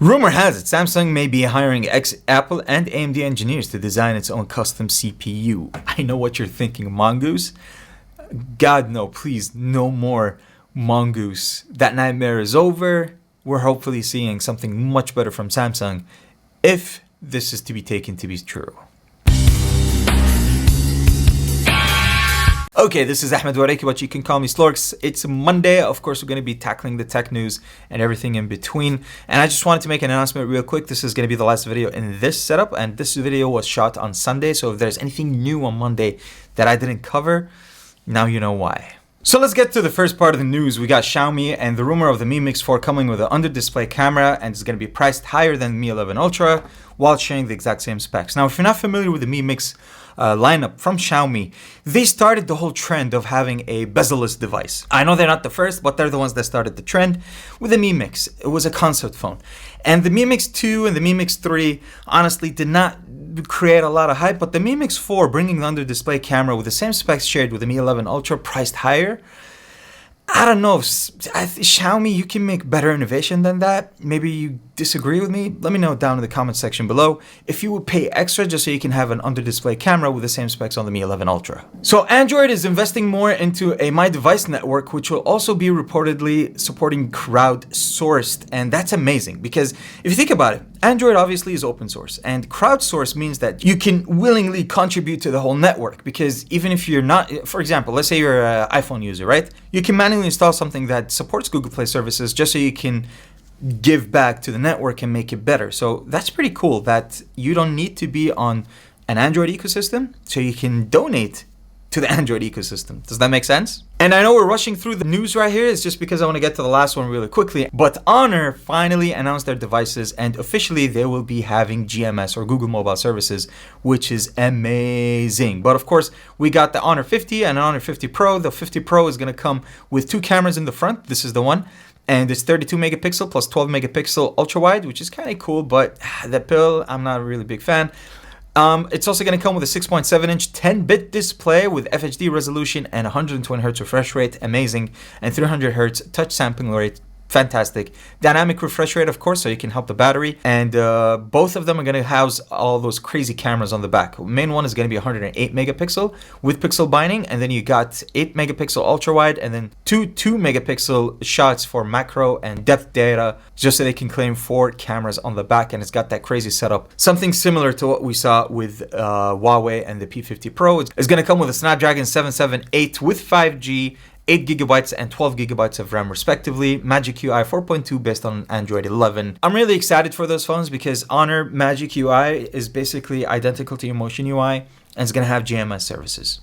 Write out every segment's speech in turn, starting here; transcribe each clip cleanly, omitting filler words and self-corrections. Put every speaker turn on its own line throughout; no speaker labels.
Rumor has it Samsung may be hiring ex-Apple and AMD engineers to design its own custom CPU. I know what you're thinking, Mongoose. God, no, please, no more Mongoose. That nightmare is over. We're hopefully seeing something much better from Samsung, if this is to be taken to be true. Okay, this is Ahmed Wareki, but you can call me Slorks. It's Monday. Of course, we're going to be tackling the tech news and everything in between. And I just wanted to make an announcement real quick. This is going to be the last video in this setup. And this video was shot on Sunday. So if there's anything new on Monday that I didn't cover, now you know why. So let's get to the first part of the news. We got Xiaomi and the rumor of the Mi Mix 4 coming with an under-display camera, and it's going to be priced higher than the Mi 11 Ultra while sharing the exact same specs. Now, if you're not familiar with the Mi Mix lineup from Xiaomi, they started the whole trend of having a bezel-less device. I know they're not the first, but they're the ones that started the trend with the Mi Mix. It was a concept phone. And the Mi Mix 2 and the Mi Mix 3 honestly did not create a lot of hype, but the Mi Mix 4 bringing the under-display camera with the same specs shared with the Mi 11 Ultra priced higher. I don't know, Xiaomi, you can make better innovation than that. Maybe you disagree with me. Let me know down in the comment section below if you would pay extra just so you can have an under-display camera with the same specs on the Mi 11 Ultra. So Android is investing more into a My Device network, which will also be reportedly supporting crowdsourced. And that's amazing because if you think about it, Android obviously is open source, and crowdsource means that you can willingly contribute to the whole network, because even if you're not, for example, let's say you're an iPhone user, right? You can manually install something that supports Google Play services just so you can give back to the network and make it better. So that's pretty cool that you don't need to be on an Android ecosystem, so you can donate to the Android ecosystem. Does that make sense? And I know we're rushing through the news right here. It's just because I want to get to the last one really quickly. But Honor finally announced their devices, and officially they will be having GMS or Google Mobile Services, which is amazing. But of course, we got the Honor 50 and Honor 50 Pro. The 50 Pro is going to come with 2 cameras in the front. This is the one. And it's 32 megapixel plus 12 megapixel ultra wide, which is kind of cool, but the pill, I'm not a really big fan. It's also going to come with a 6.7-inch 10-bit display with FHD resolution and 120 Hz refresh rate, amazing, and 300 Hz touch sampling rate, fantastic. Dynamic refresh rate, of course, so you can help the battery. And both of them are going to house all those crazy cameras on the back. The main one is going to be 108 megapixel with pixel binding, and then you got 8 megapixel ultra wide, and then two 2 megapixel shots for macro and depth data, just so they can claim 4 cameras on the back. And it's got that crazy setup, something similar to what we saw with Huawei and the P50 Pro. It's going to come with a Snapdragon 778 with 5G, 8 gigabytes and 12 gigabytes of RAM respectively, Magic UI 4.2 based on Android 11. I'm really excited for those phones because Honor Magic UI is basically identical to Emotion UI, and it's going to have GMS services.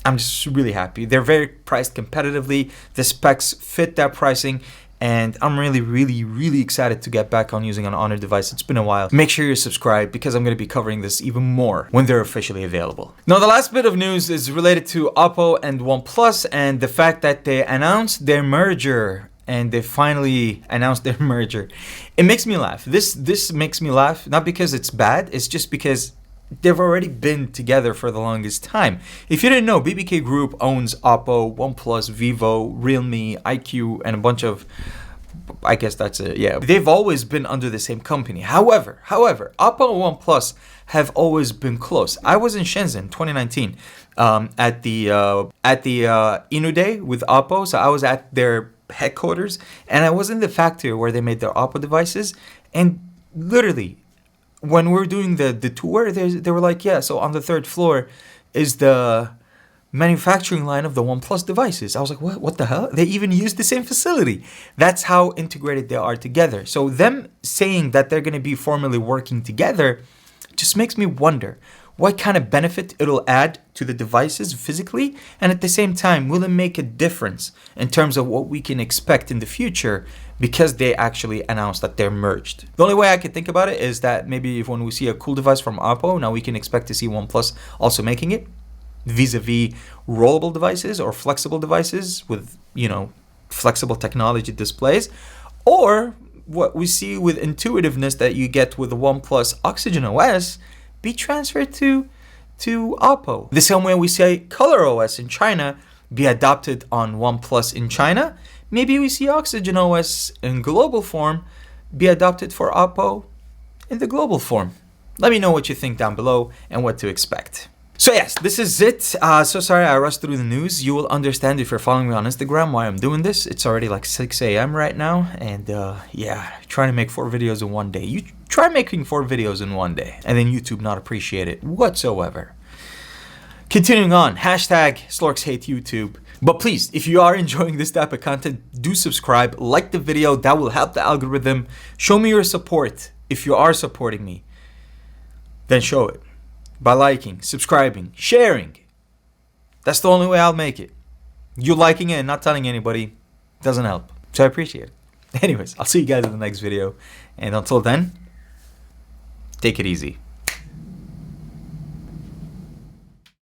I'm just really happy. They're very priced competitively. The specs fit that pricing, and I'm really excited to get back on using an Honor device. It's been a while. Make sure you're subscribed because I'm going to be covering this even more when they're officially available. Now, the last bit of news is related to Oppo and OnePlus and the fact that they announced their merger. And they finally announced their merger. It makes me laugh. This makes me laugh, not because it's bad. It's just because they've already been together for the longest time. If you didn't know, BBK Group owns Oppo, OnePlus, Vivo, Realme, IQ, and a bunch of, I guess that's it, yeah. They've always been under the same company. However, Oppo and OnePlus have always been close. I was in Shenzhen 2019 at the Inu Day with Oppo, so I was at their headquarters, and I was in the factory where they made their Oppo devices, and literally, when we were doing the tour, they were like, yeah, so on the 3rd floor is the manufacturing line of the OnePlus devices. I was like, what the hell? They even use the same facility. That's how integrated they are together. So them saying that they're going to be formally working together just makes me wonder what kind of benefit it'll add to the devices physically, and at the same time, will it make a difference in terms of what we can expect in the future because they actually announced that they're merged. The only way I could think about it is that maybe if when we see a cool device from Oppo, now we can expect to see OnePlus also making it vis-a-vis rollable devices or flexible devices with, flexible technology displays, or what we see with intuitiveness that you get with the OnePlus Oxygen OS be transferred to Oppo. The same way we say Color OS in China be adopted on OnePlus in China, maybe we see Oxygen OS in global form be adopted for Oppo in the global form? Let me know what you think down below and what to expect. So yes, this is it. So sorry I rushed through the news. You will understand if you're following me on Instagram why I'm doing this. It's already like 6 a.m. right now. And yeah, trying to make 4 videos in one day. You try making 4 videos in one day and then YouTube not appreciate it whatsoever. Continuing on, hashtag Slorks hate YouTube. But please, if you are enjoying this type of content, do subscribe, like the video. That will help the algorithm. Show me your support. If you are supporting me, then show it by liking, subscribing, sharing. That's the only way I'll make it. You liking it and not telling anybody doesn't help. So I appreciate it. Anyways, I'll see you guys in the next video. And until then, take it easy.